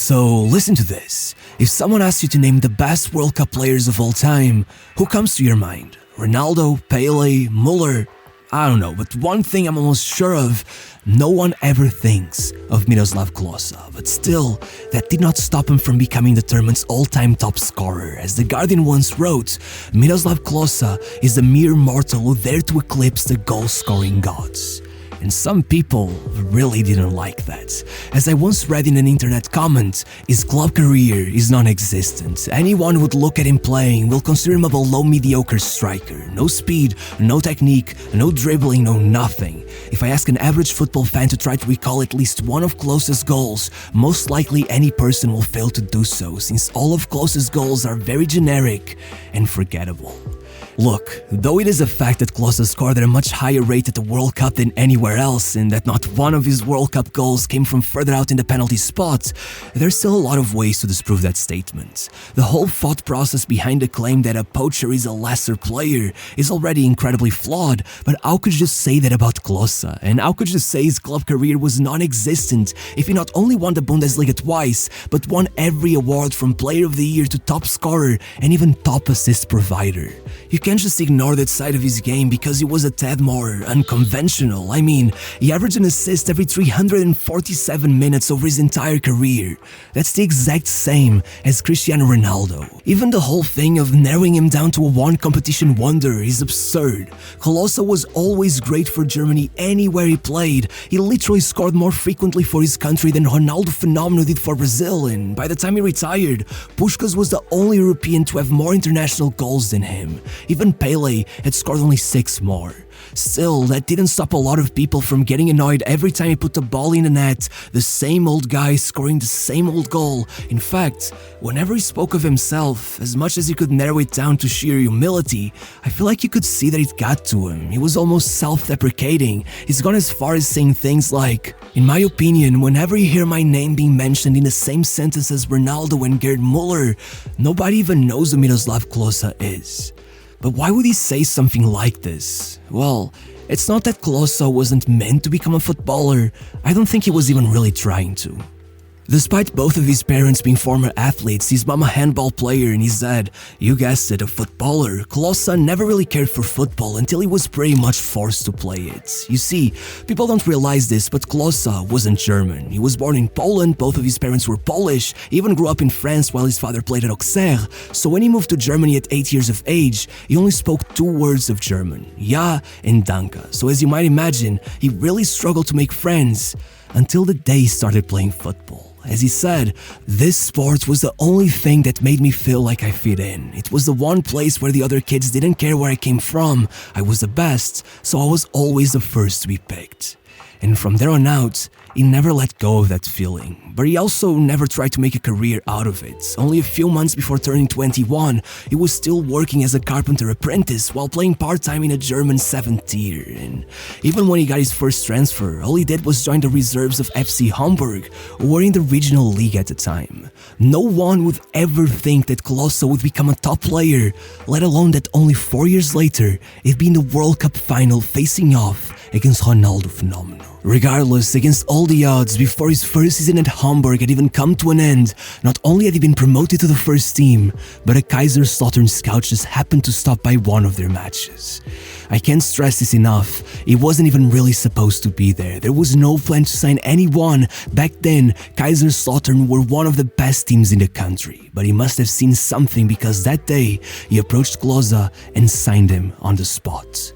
So listen to this. If someone asks you to name the best World Cup players of all time, who comes to your mind? Ronaldo, Pele, Müller? I don't know, but one thing I'm almost sure of, no one ever thinks of Miroslav Klose, but still, that did not stop him from becoming the tournament's all-time top scorer. As The Guardian once wrote, Miroslav Klose is a mere mortal who dared to eclipse the goal-scoring gods. And some people really didn't like that. As I once read in an internet comment, his club career is non-existent. Anyone who would look at him playing will consider him a below mediocre striker. No speed, no technique, no dribbling, no nothing. If I ask an average football fan to try to recall at least one of Klose's goals, most likely any person will fail to do so, since all of Klose's goals are very generic and forgettable. Look, though it is a fact that Klose scored at a much higher rate at the World Cup than anywhere else, and that not one of his World Cup goals came from further out in the penalty spot, there's still a lot of ways to disprove that statement. The whole thought process behind the claim that a poacher is a lesser player is already incredibly flawed, but how could you just say that about Klose? And how could you just say his club career was non-existent if he not only won the Bundesliga twice, but won every award from Player of the Year to top scorer and even top assist provider? You can't just ignore that side of his game because he was a tad more unconventional. I mean, he averaged an assist every 347 minutes over his entire career. That's the exact same as Cristiano Ronaldo. Even the whole thing of narrowing him down to a one competition wonder is absurd. Klose was always great for Germany anywhere he played. He literally scored more frequently for his country than Ronaldo Phenomenal did for Brazil, and by the time he retired, Puskás was the only European to have more international goals than him. Even Pele had scored only 6 more. Still, that didn't stop a lot of people from getting annoyed every time he put the ball in the net, the same old guy scoring the same old goal. In fact, whenever he spoke of himself, as much as he could narrow it down to sheer humility, I feel like you could see that it got to him. He was almost self-deprecating. He's gone as far as saying things like, "In my opinion, whenever you hear my name being mentioned in the same sentence as Ronaldo and Gerd Müller, nobody even knows who Miroslav Klose is." But why would he say something like this? Well, it's not that Klose wasn't meant to become a footballer. I don't think he was even really trying to. Despite both of his parents being former athletes, his mom a handball player and his dad, you guessed it, a footballer, Klose never really cared for football until he was pretty much forced to play it. You see, people don't realize this, but Klose wasn't German. He was born in Poland, both of his parents were Polish, he even grew up in France while his father played at Auxerre, so when he moved to Germany at 8 years of age, he only spoke 2 words of German, Ja and Danke. So as you might imagine, he really struggled to make friends until the day he started playing football. As he said, "This sport was the only thing that made me feel like I fit in. It was the one place where the other kids didn't care where I came from. I was the best, so I was always the first to be picked." And from there on out, he never let go of that feeling. But he also never tried to make a career out of it. Only a few months before turning 21, he was still working as a carpenter apprentice while playing part-time in a German 7th tier. And even when he got his first transfer, all he did was join the reserves of FC Hamburg, who were in the regional league at the time. No one would ever think that Klose would become a top player, let alone that only 4 years later, he'd be in the World Cup final facing off against Ronaldo Phenomenal. Regardless, against all the odds, before his first season at Hamburg had even come to an end, not only had he been promoted to the first team, but a Kaiserslautern scout just happened to stop by one of their matches. I can't stress this enough, he wasn't even really supposed to be there. There was no plan to sign anyone. Back then, Kaiserslautern were one of the best teams in the country, but he must have seen something because that day, he approached Klose and signed him on the spot.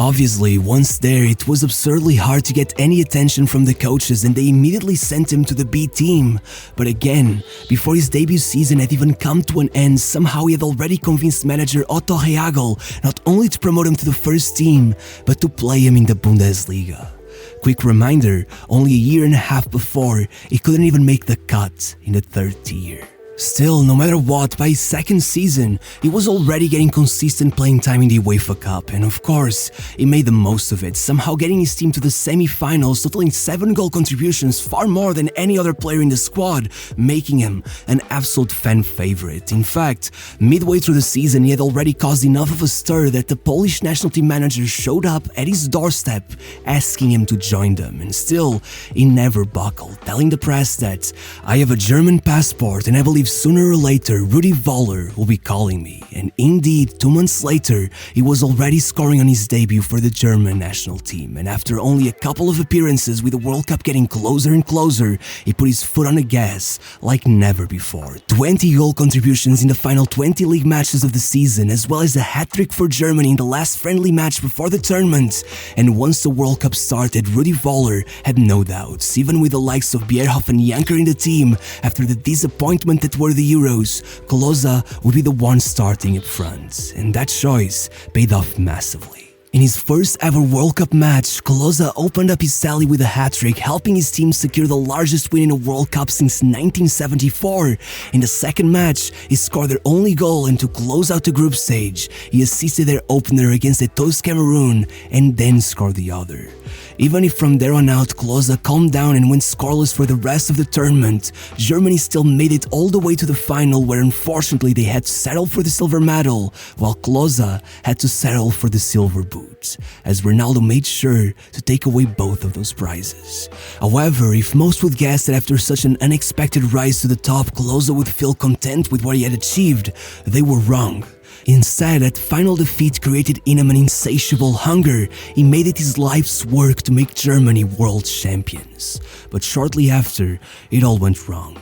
Obviously, once there, it was absurdly hard to get any attention from the coaches and they immediately sent him to the B team. But again, before his debut season had even come to an end, somehow he had already convinced manager Otto Rehagel not only to promote him to the first team, but to play him in the Bundesliga. Quick reminder, only a year and a half before, he couldn't even make the cut in the 3rd tier. Still, no matter what, by his second season, he was already getting consistent playing time in the UEFA Cup, and of course, he made the most of it, somehow getting his team to the semi-finals, totaling 7 goal contributions, far more than any other player in the squad, making him an absolute fan favorite. In fact, midway through the season, he had already caused enough of a stir that the Polish national team manager showed up at his doorstep, asking him to join them, and still, he never buckled, telling the press that, "I have a German passport, and I believe sooner or later, Rudi Völler will be calling me." And indeed, 2 months later, he was already scoring on his debut for the German national team. And after only a couple of appearances with the World Cup getting closer and closer, he put his foot on the gas like never before. 20 goal contributions in the final 20 league matches of the season, as well as a hat-trick for Germany in the last friendly match before the tournament. And once the World Cup started, Rudi Völler had no doubts, even with the likes of Bierhoff and Janker in the team. After the disappointment that were the Euros, Klose would be the one starting up front, and that choice paid off massively. In his first ever World Cup match, Klose opened up his tally with a hat-trick, helping his team secure the largest win in a World Cup since 1974. In the second match, he scored their only goal, and to close out the group stage, he assisted their opener against Eto'o's Cameroon and then scored the other. Even if from there on out Klose calmed down and went scoreless for the rest of the tournament, Germany still made it all the way to the final, where unfortunately they had to settle for the silver medal, while Klose had to settle for the silver boot, as Ronaldo made sure to take away both of those prizes. However, if most would guess that after such an unexpected rise to the top, Klose would feel content with what he had achieved, they were wrong. Instead, that final defeat created in him an insatiable hunger. He made it his life's work to make Germany world champions. But shortly after, it all went wrong.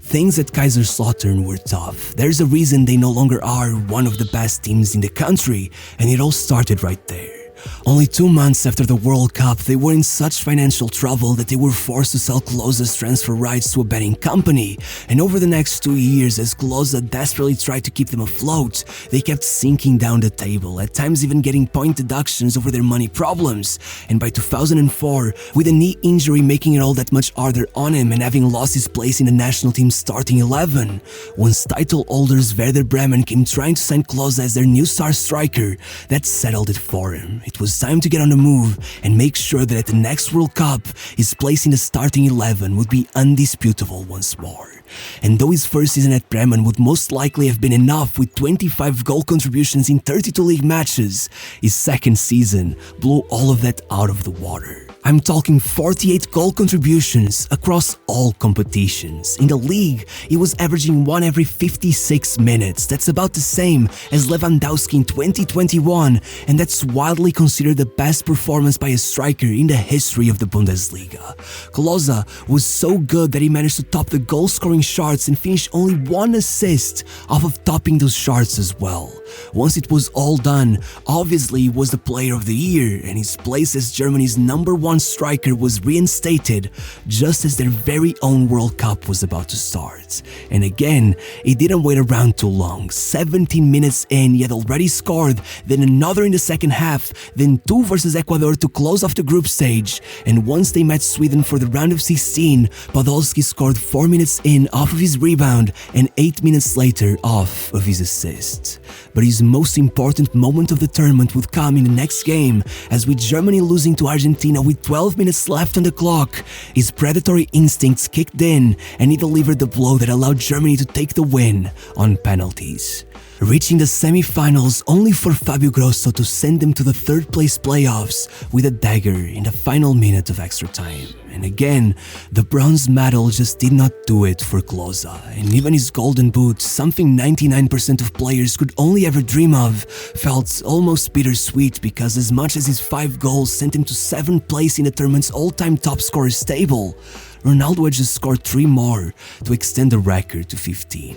Things at Kaiserslautern were tough. There's a reason they no longer are one of the best teams in the country, and it all started right there. Only 2 months after the World Cup, they were in such financial trouble that they were forced to sell Klose's transfer rights to a betting company. And over the next 2 years, as Klose desperately tried to keep them afloat, they kept sinking down the table, at times even getting point deductions over their money problems. And by 2004, with a knee injury making it all that much harder on him and having lost his place in the national team's starting 11, once title holders Werder Bremen came trying to sign Klose as their new star striker, that settled it for him. It was time to get on the move and make sure that at the next World Cup, his place in the starting 11 would be undisputable once more. And though his first season at Bremen would most likely have been enough with 25 goal contributions in 32 league matches, his second season blew all of that out of the water. I'm talking 48 goal contributions across all competitions. In the league, he was averaging 1 every 56 minutes. That's about the same as Lewandowski in 2021, and that's widely considered the best performance by a striker in the history of the Bundesliga. Klose was so good that he managed to top the goal-scoring charts and finish only 1 assist off of topping those charts as well. Once it was all done, obviously he was the player of the year, and his place as Germany's #1 striker was reinstated just as their very own World Cup was about to start. And again, he didn't wait around too long. 17 minutes in, he had already scored, then another in the second half, then 2 versus Ecuador to close off the group stage. And once they met Sweden for the round of 16, Podolski scored 4 minutes in off of his rebound and 8 minutes later off of his assist. But his most important moment of the tournament would come in the next game, as with Germany losing to Argentina with 12 minutes left on the clock, his predatory instincts kicked in and he delivered the blow that allowed Germany to take the win on penalties, reaching the semi-finals only for Fabio Grosso to send them to the third-place playoffs with a dagger in the final minute of extra time. And again, the bronze medal just did not do it for Klose, and even his golden boot, something 99% of players could only ever dream of, felt almost bittersweet, because as much as his 5 goals sent him to 7th place in the tournament's all-time top scorers table, Ronaldo had just scored 3 more to extend the record to 15.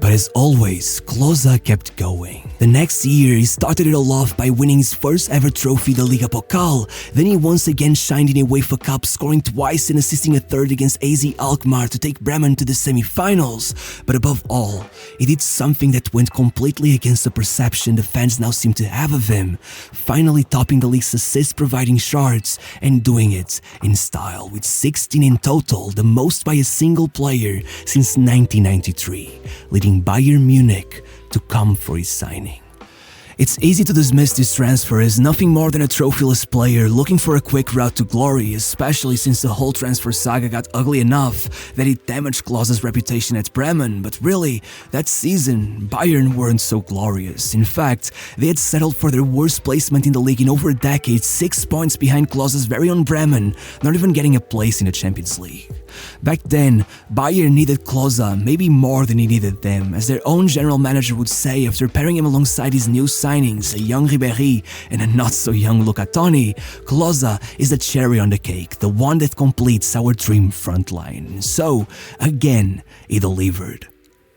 But as always, Klose kept going. The next year, he started it all off by winning his first ever trophy, the Liga Pokal. Then he once again shined in a UEFA Cup, scoring twice and assisting a third against AZ Alkmaar to take Bremen to the semi-finals. But above all, he did something that went completely against the perception the fans now seem to have of him, finally topping the league's assist-providing charts and doing it in style, with 16 in total, the most by a single player since 1993, leading Bayern Munich to come for his signing. It's easy to dismiss this transfer as nothing more than a trophyless player looking for a quick route to glory, especially since the whole transfer saga got ugly enough that it damaged Klose's reputation at Bremen. But really, that season, Bayern weren't so glorious. In fact, they had settled for their worst placement in the league in over a decade, 6 points behind Klose's very own Bremen, not even getting a place in the Champions League. Back then, Bayern needed Klose maybe more than he needed them, as their own general manager would say after pairing him alongside his new signings, a young Ribéry and a not-so-young Luca Toni. Klose is the cherry on the cake, the one that completes our dream front line. So, again, he delivered.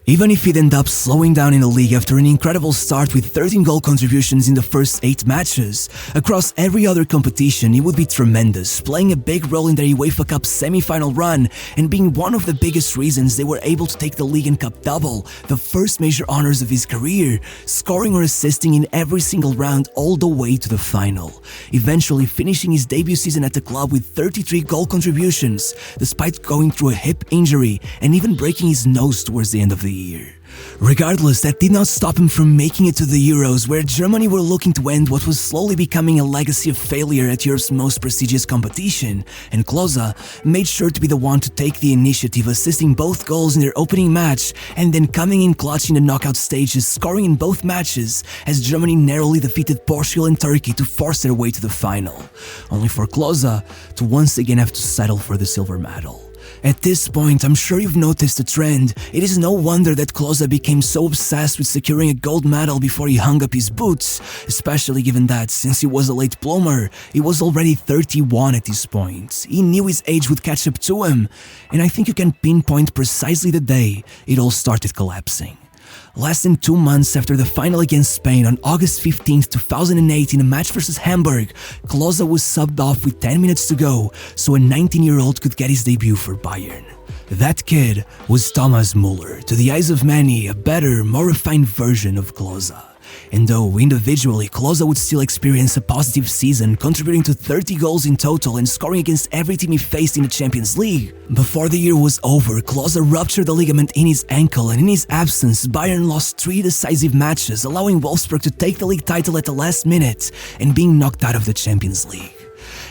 Even if he'd end up slowing down in the league after an incredible start with 13 goal contributions in the first 8 matches, across every other competition he would be tremendous, playing a big role in their UEFA Cup semi-final run and being one of the biggest reasons they were able to take the league and cup double, the first major honors of his career, scoring or assisting in every single round all the way to the final, eventually finishing his debut season at the club with 33 goal contributions, despite going through a hip injury and even breaking his nose towards the end of the year. Regardless, that did not stop him from making it to the Euros, where Germany were looking to end what was slowly becoming a legacy of failure at Europe's most prestigious competition, and Klose made sure to be the one to take the initiative, assisting both goals in their opening match and then coming in clutch in the knockout stages, scoring in both matches as Germany narrowly defeated Portugal and Turkey to force their way to the final, only for Klose to once again have to settle for the silver medal. At this point, I'm sure you've noticed a trend. It is no wonder that Klose became so obsessed with securing a gold medal before he hung up his boots, especially given that, since he was a late bloomer, he was already 31 at this point. He knew his age would catch up to him, and I think you can pinpoint precisely the day it all started collapsing. Less than 2 months after the final against Spain on August 15, 2008 in a match versus Hamburg, Klose was subbed off with 10 minutes to go so a 19-year-old could get his debut for Bayern. That kid was Thomas Müller, to the eyes of many a better, more refined version of Klose. And though individually Klose would still experience a positive season, contributing to 30 goals in total and scoring against every team he faced in the Champions League, before the year was over, Klose ruptured the ligament in his ankle, and in his absence, Bayern lost 3 decisive matches, allowing Wolfsburg to take the league title at the last minute and being knocked out of the Champions League.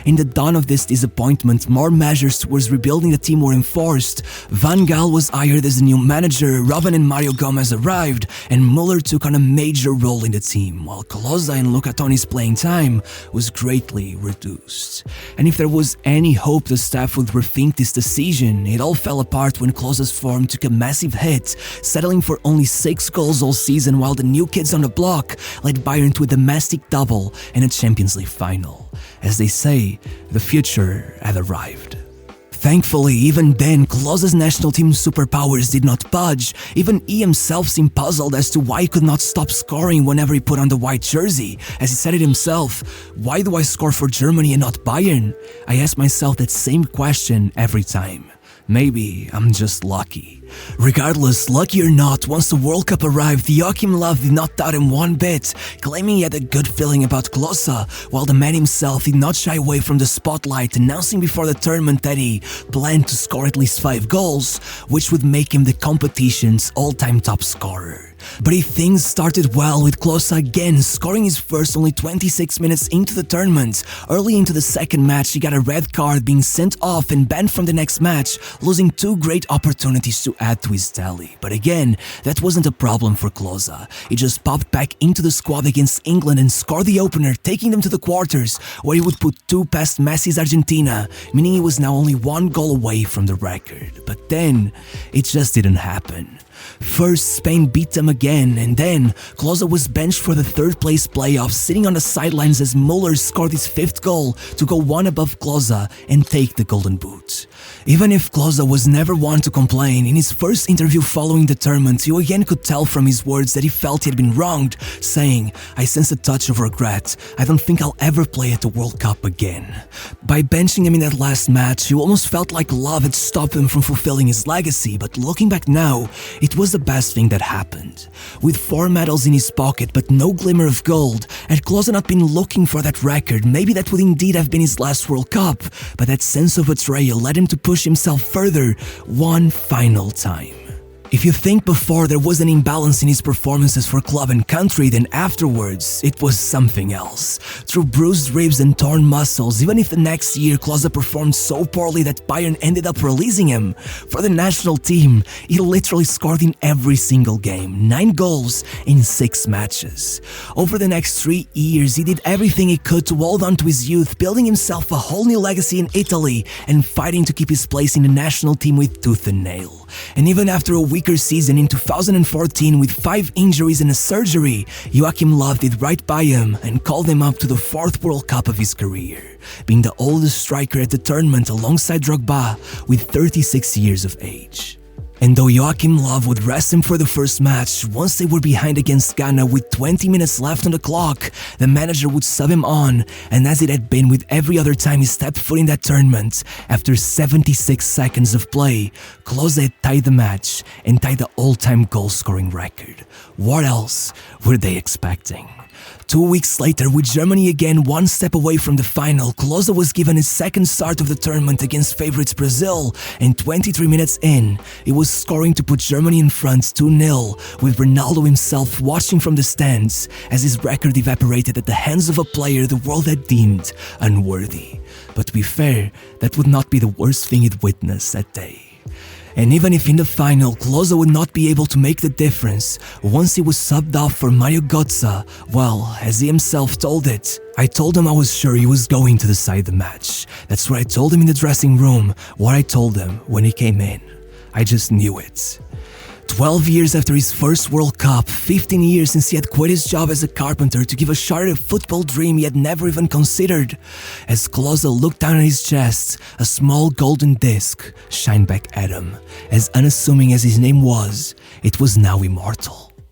In the dawn of this disappointment, more measures towards rebuilding the team were enforced. Van Gaal was hired as the new manager, Robben and Mario Gomez arrived, and Müller took on a major role in the team, while Klose and Luca Toni's playing time was greatly reduced. And if there was any hope the staff would rethink this decision, it all fell apart when Klose's form took a massive hit, settling for only 6 goals all season, while the new kids on the block led Bayern to a domestic double and a Champions League final. As they say, the future had arrived. Thankfully, even then, Klose's national team superpowers did not budge. Even he himself seemed puzzled as to why he could not stop scoring whenever he put on the white jersey. As he said it himself, "Why do I score for Germany and not Bayern?" I ask myself that same question every time. Maybe I'm just lucky. Regardless, lucky or not, once the World Cup arrived, Joachim Löw did not doubt him one bit, claiming he had a good feeling about Klose, while the man himself did not shy away from the spotlight, announcing before the tournament that he planned to score at least 5 goals, which would make him the competition's all-time top scorer. But if things started well, with Klose again scoring his first only 26 minutes into the tournament. Early into the second match, he got a red card, being sent off and banned from the next match, losing 2 great opportunities to add to his tally. But again, that wasn't a problem for Klose. He just popped back into the squad against England and scored the opener, taking them to the quarters, where he would put 2 past Messi's Argentina, meaning he was now only 1 goal away from the record. But then, it just didn't happen. First, Spain beat them again, and then Klose was benched for the 3rd place playoff, sitting on the sidelines as Müller scored his 5th goal to go 1 above Klose and take the Golden Boot. Even if Klose was never one to complain, in his first interview following the tournament, you again could tell from his words that he felt he had been wronged, saying, "I sense a touch of regret. I don't think I'll ever play at the World Cup again." By benching him in that last match, you almost felt like love had stopped him from fulfilling his legacy, but looking back now, it was the best thing that happened. With 4 medals in his pocket but no glimmer of gold, had Klose not been looking for that record, maybe that would indeed have been his last World Cup, but that sense of betrayal led him to push himself further one final time. If you think before there was an imbalance in his performances for club and country, then afterwards, it was something else. Through bruised ribs and torn muscles, even if the next year Klose performed so poorly that Bayern ended up releasing him, for the national team, he literally scored in every single game, 9 goals in 6 matches. Over the next 3 years, he did everything he could to hold on to his youth, building himself a whole new legacy in Italy and fighting to keep his place in the national team with tooth and nail. And even after a weaker season in 2014 with 5 injuries and a surgery, Joachim Löw did right by him and called him up to the 4th World Cup of his career, being the oldest striker at the tournament alongside Drogba with 36 years of age. And though Joachim Löw would rest him for the first match, once they were behind against Ghana with 20 minutes left on the clock, the manager would sub him on, and as it had been with every other time he stepped foot in that tournament, after 76 seconds of play, Klose had tied the match and tied the all-time goal-scoring record. What else were they expecting? 2 weeks later, with Germany again one step away from the final, Klose was given his second start of the tournament against favourites Brazil, and 23 minutes in, he was scoring to put Germany in front 2-0, with Ronaldo himself watching from the stands as his record evaporated at the hands of a player the world had deemed unworthy. But to be fair, that would not be the worst thing he'd witnessed that day. And even if in the final, Klose would not be able to make the difference, once he was subbed off for Mario Götze, well, as he himself told it, "I told him I was sure he was going to decide the match. That's what I told him in the dressing room, what I told him when he came in. I just knew it." 12 years after his first World Cup, 15 years since he had quit his job as a carpenter to give a shot at a football dream he had never even considered, as Klose looked down at his chest, a small golden disc shined back at him. As unassuming as his name was, it was now immortal.